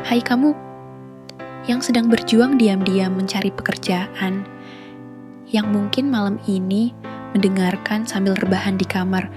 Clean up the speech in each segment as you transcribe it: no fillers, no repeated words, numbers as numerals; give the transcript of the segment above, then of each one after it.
Hai kamu, yang sedang berjuang diam-diam mencari pekerjaan, yang mungkin malam ini mendengarkan sambil rebahan di kamar,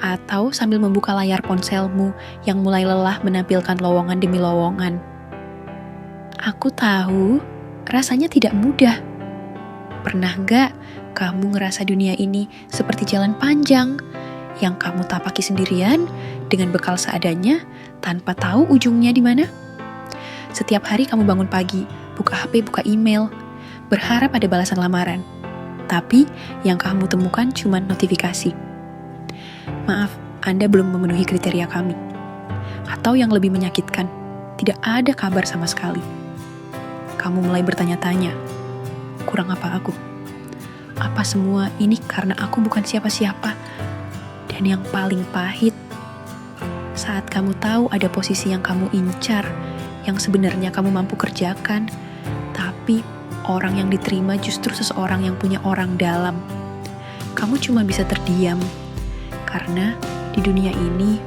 atau sambil membuka layar ponselmu yang mulai lelah menampilkan lowongan demi lowongan. Aku tahu, rasanya tidak mudah. Pernah nggak kamu ngerasa dunia ini seperti jalan panjang, yang kamu tapaki sendirian dengan bekal seadanya, tanpa tahu ujungnya di mana? Setiap hari kamu bangun pagi, buka HP, buka email, berharap ada balasan lamaran. Tapi yang kamu temukan cuma notifikasi. Maaf, Anda belum memenuhi kriteria kami. Atau yang lebih menyakitkan, tidak ada kabar sama sekali. Kamu mulai bertanya-tanya, kurang apa aku? Apa semua ini karena aku bukan siapa-siapa? Dan yang paling pahit, saat kamu tahu ada posisi yang kamu incar, yang sebenarnya kamu mampu kerjakan, tapi orang yang diterima justru seseorang yang punya orang dalam. Kamu cuma bisa terdiam, karena di dunia ini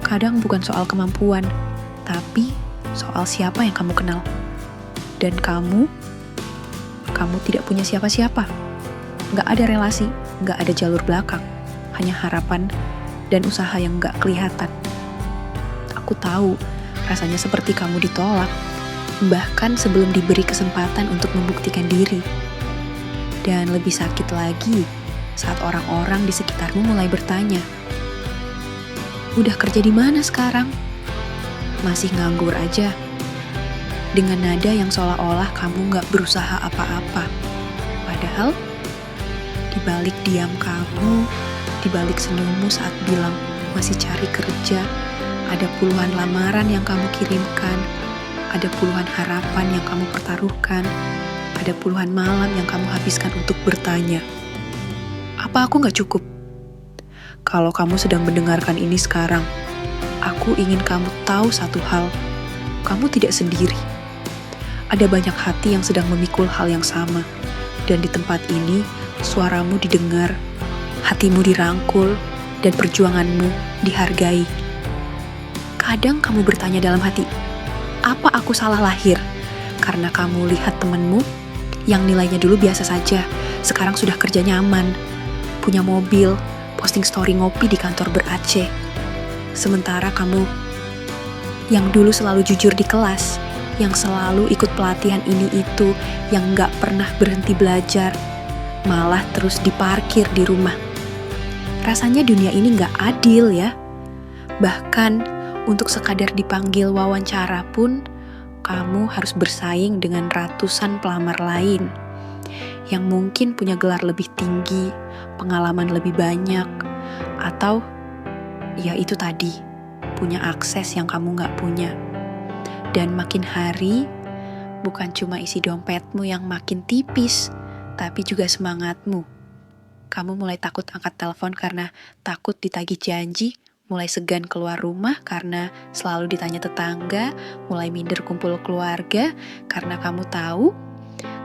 kadang bukan soal kemampuan, tapi soal siapa yang kamu kenal. Dan kamu tidak punya siapa-siapa. Gak ada relasi, gak ada jalur belakang, hanya harapan dan usaha yang gak kelihatan. Aku tahu rasanya seperti kamu ditolak, bahkan sebelum diberi kesempatan untuk membuktikan diri. Dan lebih sakit lagi saat orang-orang di sekitarmu mulai bertanya, udah kerja di mana sekarang? Masih nganggur aja? Dengan nada yang seolah-olah kamu gak berusaha apa-apa. Padahal, di balik diam kamu, di balik senyummu saat bilang masih cari kerja, ada puluhan lamaran yang kamu kirimkan, ada puluhan harapan yang kamu pertaruhkan, ada puluhan malam yang kamu habiskan untuk bertanya, apa aku gak cukup? Kalau kamu sedang mendengarkan ini sekarang, aku ingin kamu tahu satu hal, kamu tidak sendiri. Ada banyak hati yang sedang memikul hal yang sama, dan di tempat ini, suaramu didengar, hatimu dirangkul, dan perjuanganmu dihargai. Kadang kamu bertanya dalam hati, apa aku salah lahir? Karena kamu lihat temanmu yang nilainya dulu biasa saja, sekarang sudah kerja nyaman, punya mobil, posting story ngopi di kantor ber-AC. Sementara kamu yang dulu selalu jujur di kelas, yang selalu ikut pelatihan ini itu, yang gak pernah berhenti belajar, malah terus diparkir di rumah. Rasanya dunia ini gak adil ya. Bahkan untuk sekadar dipanggil wawancara pun, kamu harus bersaing dengan ratusan pelamar lain yang mungkin punya gelar lebih tinggi, pengalaman lebih banyak, atau ya itu tadi, punya akses yang kamu gak punya. Dan makin hari, bukan cuma isi dompetmu yang makin tipis, tapi juga semangatmu. Kamu mulai takut angkat telepon karena takut ditagih janji, mulai segan keluar rumah karena selalu ditanya tetangga, mulai minder kumpul keluarga karena kamu tahu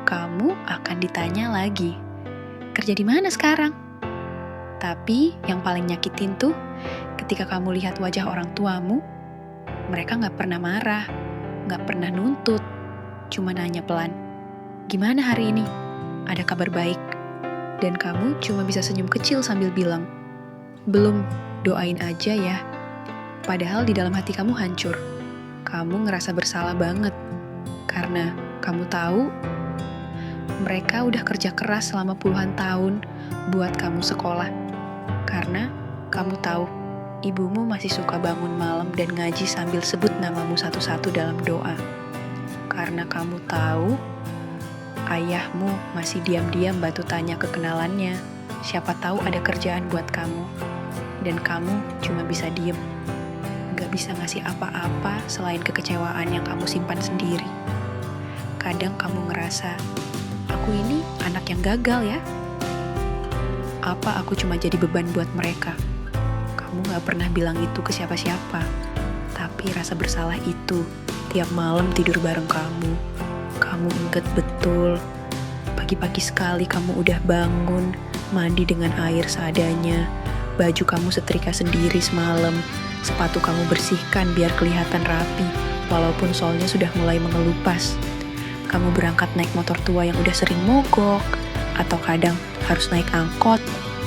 kamu akan ditanya lagi, kerja di mana sekarang? Tapi yang paling nyakitin tuh ketika kamu lihat wajah orang tuamu, mereka gak pernah marah, gak pernah nuntut, cuma nanya pelan, gimana hari ini? Ada kabar baik? Dan kamu cuma bisa senyum kecil sambil bilang, belum, doain aja ya. Padahal di dalam hati kamu hancur. Kamu ngerasa bersalah banget. Karena kamu tahu, mereka udah kerja keras selama puluhan tahun buat kamu sekolah. Karena kamu tahu, ibumu masih suka bangun malam dan ngaji sambil sebut namamu satu-satu dalam doa. Karena kamu tahu, ayahmu masih diam-diam batu tanya ke kenalannya, siapa tahu ada kerjaan buat kamu. Dan kamu cuma bisa diem, gak bisa ngasih apa-apa selain kekecewaan yang kamu simpan sendiri. Kadang kamu ngerasa, aku ini anak yang gagal ya? Apa aku cuma jadi beban buat mereka? Kamu gak pernah bilang itu ke siapa-siapa, tapi rasa bersalah itu tiap malam tidur bareng kamu. Kamu inget betul, pagi-pagi sekali kamu udah bangun, mandi dengan air seadanya, baju kamu setrika sendiri semalam, sepatu kamu bersihkan biar kelihatan rapi, walaupun soalnya sudah mulai mengelupas. Kamu berangkat naik motor tua yang udah sering mogok, atau kadang harus naik angkot,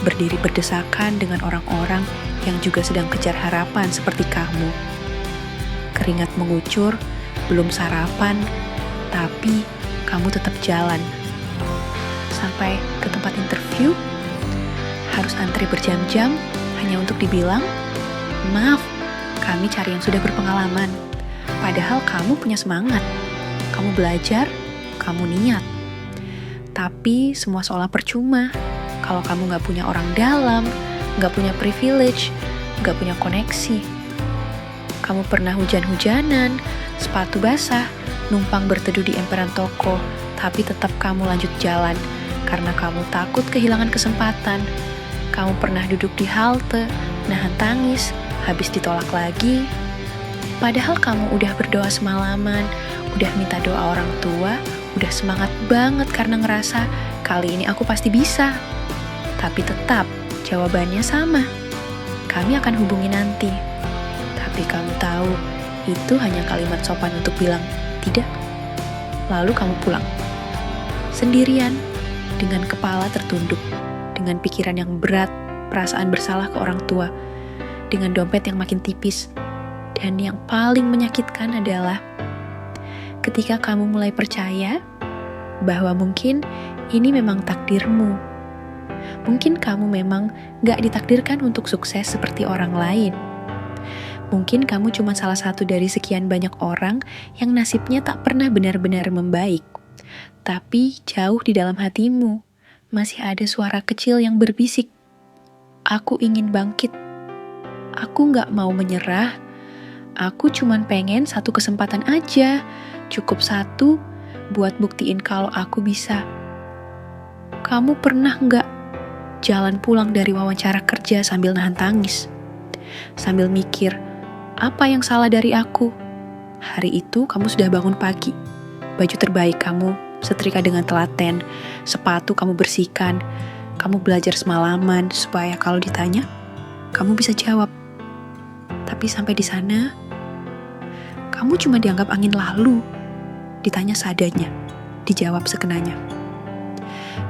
berdiri berdesakan dengan orang-orang yang juga sedang kejar harapan seperti kamu. Keringat mengucur, belum sarapan, tapi kamu tetap jalan. Sampai ke tempat interview, harus antri berjam-jam hanya untuk dibilang, "Maaf, kami cari yang sudah berpengalaman." Padahal kamu punya semangat, kamu belajar, kamu niat. Tapi semua seolah percuma kalau kamu gak punya orang dalam, gak punya privilege, gak punya koneksi. Kamu pernah hujan-hujanan, sepatu basah, numpang berteduh di emperan toko, tapi tetap kamu lanjut jalan karena kamu takut kehilangan kesempatan. Kamu pernah duduk di halte, nahan tangis, habis ditolak lagi. Padahal kamu udah berdoa semalaman, udah minta doa orang tua, udah semangat banget karena ngerasa kali ini aku pasti bisa. Tapi tetap jawabannya sama. Kami akan hubungi nanti. Tapi kamu tahu, itu hanya kalimat sopan untuk bilang tidak. Lalu kamu pulang. Sendirian, dengan kepala tertunduk, dengan pikiran yang berat, perasaan bersalah ke orang tua, dengan dompet yang makin tipis. Dan yang paling menyakitkan adalah ketika kamu mulai percaya bahwa mungkin ini memang takdirmu. Mungkin kamu memang gak ditakdirkan untuk sukses seperti orang lain. Mungkin kamu cuma salah satu dari sekian banyak orang yang nasibnya tak pernah benar-benar membaik. Tapi jauh di dalam hatimu masih ada suara kecil yang berbisik, "Aku ingin bangkit. Aku gak mau menyerah. Aku cuman pengen satu kesempatan aja, cukup satu, buat buktiin kalau aku bisa." Kamu pernah gak jalan pulang dari wawancara kerja sambil nahan tangis? Sambil mikir, apa yang salah dari aku? Hari itu kamu sudah bangun pagi, baju terbaik kamu setrika dengan telaten, sepatu kamu bersihkan, kamu belajar semalaman supaya kalau ditanya, kamu bisa jawab. Tapi sampai di sana, kamu cuma dianggap angin lalu, ditanya seadanya, dijawab sekenanya.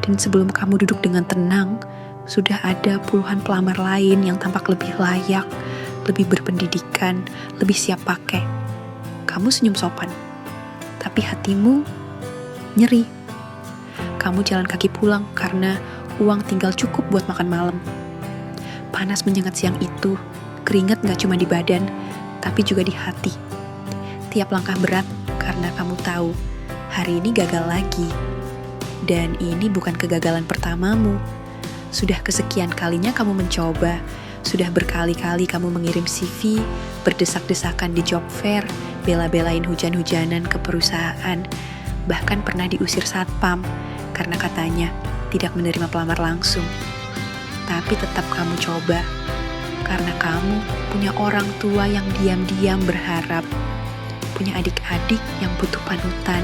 Dan sebelum kamu duduk dengan tenang, sudah ada puluhan pelamar lain yang tampak lebih layak, lebih berpendidikan, lebih siap pakai. Kamu senyum sopan, tapi hatimu nyeri. Kamu jalan kaki pulang karena uang tinggal cukup buat makan malam. Panas menyengat siang itu, keringat gak cuma di badan, tapi juga di hati. Tiap langkah berat karena kamu tahu hari ini gagal lagi. Dan ini bukan kegagalan pertamamu. Sudah kesekian kalinya kamu mencoba, sudah berkali-kali kamu mengirim CV, berdesak-desakan di job fair, bela-belain hujan-hujanan ke perusahaan, bahkan pernah diusir satpam karena katanya tidak menerima pelamar langsung. Tapi tetap kamu coba, karena kamu punya orang tua yang diam-diam berharap, punya adik-adik yang butuh panutan,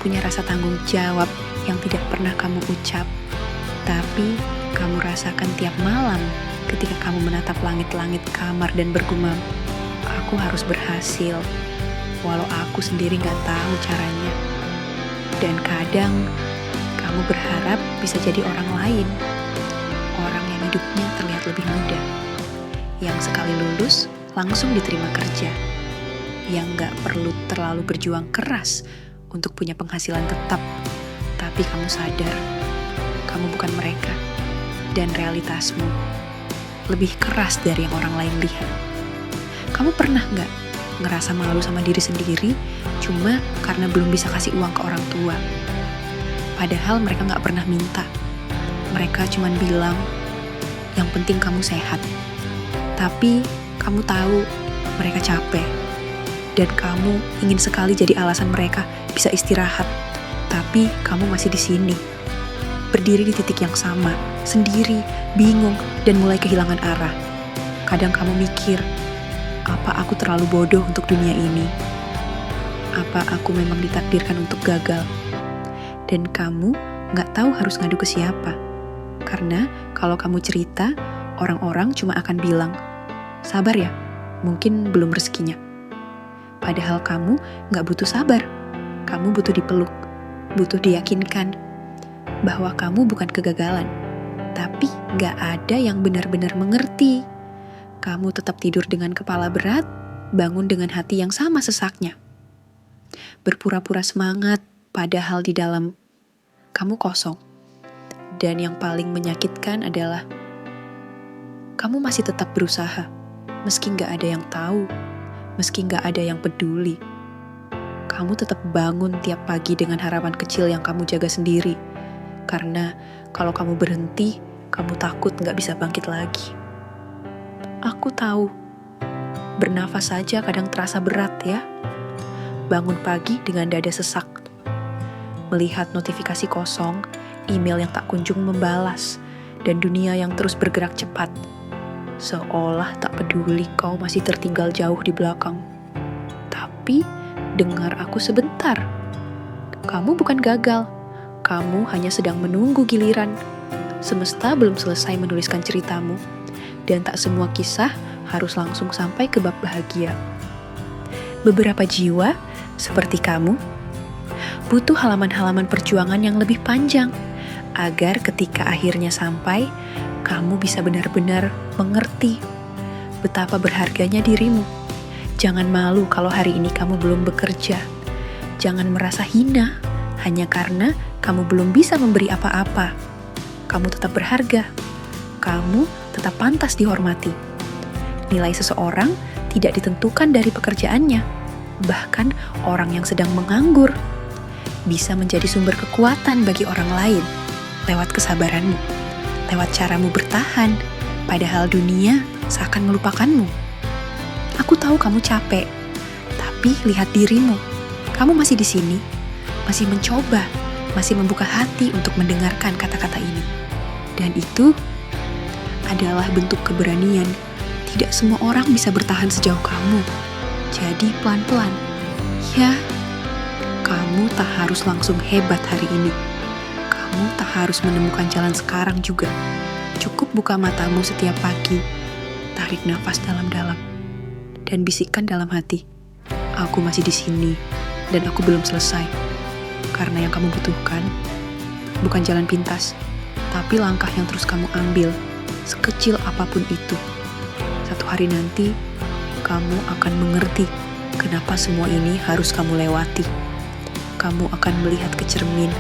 punya rasa tanggung jawab yang tidak pernah kamu ucap, tapi kamu rasakan tiap malam ketika kamu menatap langit-langit kamar dan bergumam, "Aku harus berhasil, walau aku sendiri gak tahu caranya." Dan kadang kamu berharap bisa jadi orang lain, orang yang hidupnya terlihat lebih mudah, yang sekali lulus langsung diterima kerja, yang gak perlu terlalu berjuang keras untuk punya penghasilan tetap. Tapi kamu sadar, kamu bukan mereka, dan realitasmu lebih keras dari yang orang lain lihat. Kamu pernah gak ngerasa malu sama diri sendiri cuma karena belum bisa kasih uang ke orang tua? Padahal mereka gak pernah minta. Mereka cuma bilang, yang penting kamu sehat. Tapi kamu tahu mereka capek, dan kamu ingin sekali jadi alasan mereka bisa istirahat. Tapi kamu masih di sini, berdiri di titik yang sama, sendiri, bingung, dan mulai kehilangan arah. Kadang kamu mikir, apa aku terlalu bodoh untuk dunia ini? Apa aku memang ditakdirkan untuk gagal? Dan kamu gak tahu harus ngadu ke siapa. Karena kalau kamu cerita, orang-orang cuma akan bilang, "Sabar ya, mungkin belum rezekinya." Padahal kamu gak butuh sabar. Kamu butuh dipeluk, butuh diyakinkan bahwa kamu bukan kegagalan. Tapi gak ada yang benar-benar mengerti. Kamu tetap tidur dengan kepala berat, bangun dengan hati yang sama sesaknya. Berpura-pura semangat, padahal di dalam kamu kosong. Dan yang paling menyakitkan adalah kamu masih tetap berusaha, meski gak ada yang tahu, meski gak ada yang peduli. Kamu tetap bangun tiap pagi dengan harapan kecil yang kamu jaga sendiri. Karena kalau kamu berhenti, kamu takut gak bisa bangkit lagi. Aku tahu, bernafas saja kadang terasa berat ya. Bangun pagi dengan dada sesak. Melihat notifikasi kosong, email yang tak kunjung membalas, dan dunia yang terus bergerak cepat. Seolah tak peduli kau masih tertinggal jauh di belakang. Tapi, dengar aku sebentar. Kamu bukan gagal. Kamu hanya sedang menunggu giliran. Semesta belum selesai menuliskan ceritamu. Dan tak semua kisah harus langsung sampai ke bab bahagia. Beberapa jiwa, seperti kamu, butuh halaman-halaman perjuangan yang lebih panjang, agar ketika akhirnya sampai, kamu bisa benar-benar mengerti betapa berharganya dirimu. Jangan malu kalau hari ini kamu belum bekerja. Jangan merasa hina hanya karena kamu belum bisa memberi apa-apa. Kamu tetap berharga. Kamu tetap pantas dihormati. Nilai seseorang tidak ditentukan dari pekerjaannya. Bahkan orang yang sedang menganggur bisa menjadi sumber kekuatan bagi orang lain lewat kesabaranmu, lewat caramu bertahan, padahal dunia seakan melupakanmu. Aku tahu kamu capek, tapi lihat dirimu. Kamu masih di sini, masih mencoba, masih membuka hati untuk mendengarkan kata-kata ini. Dan itu adalah bentuk keberanian. Tidak semua orang bisa bertahan sejauh kamu. Jadi pelan-pelan. Ya, kamu tak harus langsung hebat hari ini. Kamu tak harus menemukan jalan sekarang juga. Cukup buka matamu setiap pagi, tarik nafas dalam-dalam, dan bisikkan dalam hati, aku masih di sini, dan aku belum selesai. Karena yang kamu butuhkan bukan jalan pintas, tapi langkah yang terus kamu ambil, sekecil apapun itu. Satu hari nanti, kamu akan mengerti kenapa semua ini harus kamu lewati. Kamu akan melihat ke cermin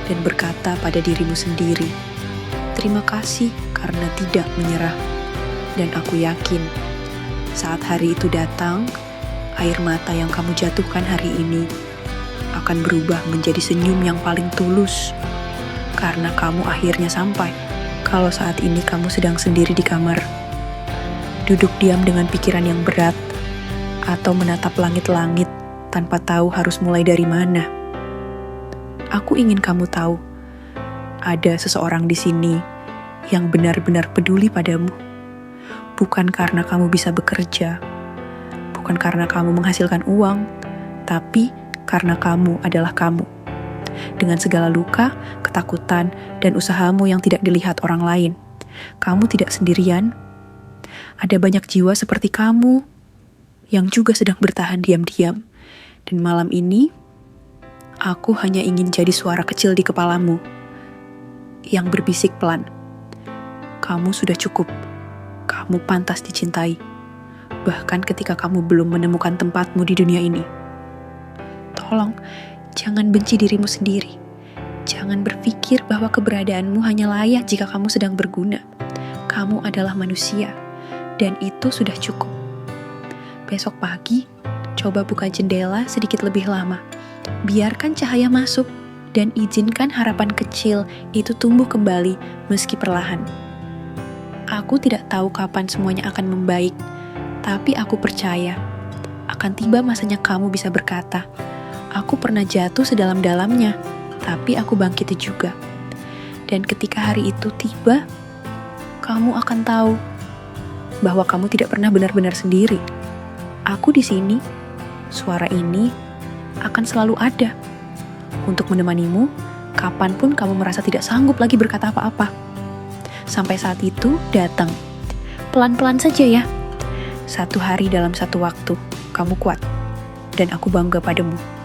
dan berkata pada dirimu sendiri, terima kasih karena tidak menyerah. Dan aku yakin, saat hari itu datang, air mata yang kamu jatuhkan hari ini akan berubah menjadi senyum yang paling tulus. Karena kamu akhirnya sampai. Kalau saat ini kamu sedang sendiri di kamar, duduk diam dengan pikiran yang berat, atau menatap langit-langit tanpa tahu harus mulai dari mana. Aku ingin kamu tahu, ada seseorang di sini yang benar-benar peduli padamu. Bukan karena kamu bisa bekerja, bukan karena kamu menghasilkan uang, tapi karena kamu adalah kamu. Dengan segala luka, ketakutan, dan usahamu yang tidak dilihat orang lain. Kamu tidak sendirian. Ada banyak jiwa seperti kamu yang juga sedang bertahan diam-diam. Dan malam ini, aku hanya ingin jadi suara kecil di kepalamu yang berbisik pelan. Kamu sudah cukup. Kamu pantas dicintai. Bahkan ketika kamu belum menemukan tempatmu di dunia ini. Tolong, jangan benci dirimu sendiri. Jangan berpikir bahwa keberadaanmu hanya layak jika kamu sedang berguna. Kamu adalah manusia, dan itu sudah cukup. Besok pagi, coba buka jendela sedikit lebih lama. Biarkan cahaya masuk, dan izinkan harapan kecil itu tumbuh kembali meski perlahan. Aku tidak tahu kapan semuanya akan membaik, tapi aku percaya akan tiba masanya kamu bisa berkata, aku pernah jatuh sedalam-dalamnya, tapi aku bangkit juga. Dan ketika hari itu tiba, kamu akan tahu bahwa kamu tidak pernah benar-benar sendiri. Aku di sini, suara ini akan selalu ada untuk menemanimu kapanpun kamu merasa tidak sanggup lagi berkata apa-apa. Sampai saat itu datang. Pelan-pelan saja ya. Satu hari dalam satu waktu, kamu kuat. dan aku bangga padamu.